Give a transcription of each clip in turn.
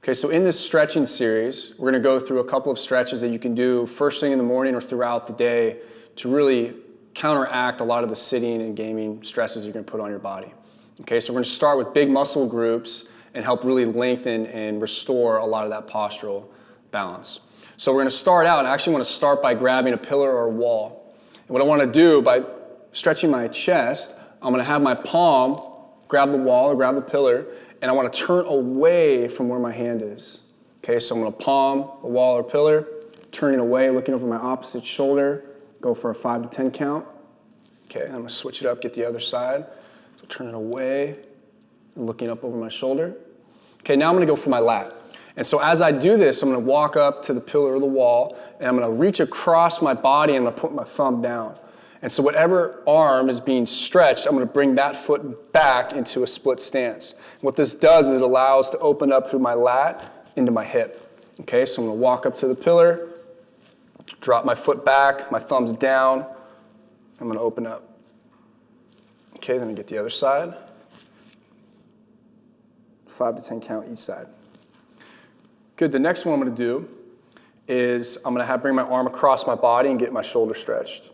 Okay, so in this stretching series, we're going to go through a couple of stretches that you can do first thing in the morning or throughout the day to really counteract a lot of the sitting and gaming stresses you're going to put on your body. Okay, so we're going to start with big muscle groups and help really lengthen and restore a lot of that postural balance. So we're going to start out, and I actually want to start by grabbing a pillar or a wall. And what I want to do by stretching my chest, I'm going to have my palm grab the wall or grab the pillar, and I want to turn away from where my hand is. Okay, so I'm going to palm the wall or pillar, turning away, looking over my opposite shoulder, go for a 5 to 10 count. Okay, I'm going to switch it up, get the other side. So turning away, looking up over my shoulder. Okay, now I'm going to go for my lat. And so as I do this, I'm going to walk up to the pillar or the wall, and I'm going to reach across my body, and I'm going to put my thumb down. And so whatever arm is being stretched, I'm going to bring that foot back into a split stance. What this does is it allows to open up through my lat into my hip. Okay, so I'm going to walk up to the pillar, drop my foot back, my thumb's down, I'm going to open up. Okay, then I get the other side. 5 to 10 count each side. Good, the next one I'm going to do is I'm going to bring my arm across my body and get my shoulder stretched.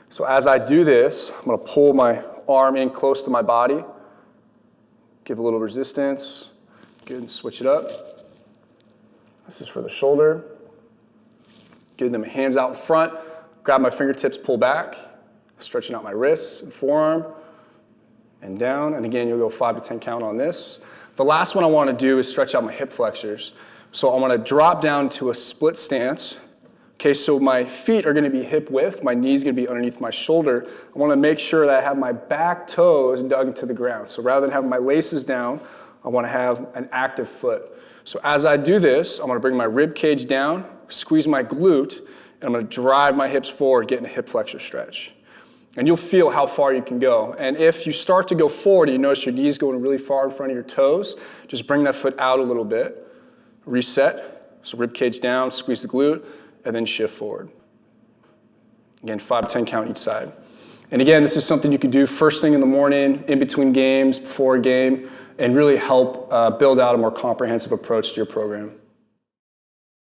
So as I do this, I'm going to pull my arm in close to my body, give a little resistance, good, and switch it up. This is for the shoulder. Good, then my hands out in front, grab my fingertips, pull back, stretching out my wrists and forearm, and down, and again, you'll go 5 to 10 count on this. The last one I want to do is stretch out my hip flexors. So I want to drop down to a split stance. Okay, so my feet are going to be hip width, my knees are going to be underneath my shoulder. I want to make sure that I have my back toes dug into the ground. So rather than having my laces down, I want to have an active foot. So as I do this, I'm going to bring my rib cage down, squeeze my glute, and I'm going to drive my hips forward, getting a hip flexor stretch. And you'll feel how far you can go. And if you start to go forward and you notice your knees going really far in front of your toes, just bring that foot out a little bit, reset, so rib cage down, squeeze the glute, and then shift forward. Again, 5 to 10 count each side. And again, this is something you can do first thing in the morning, in between games, before a game, and really help build out a more comprehensive approach to your program.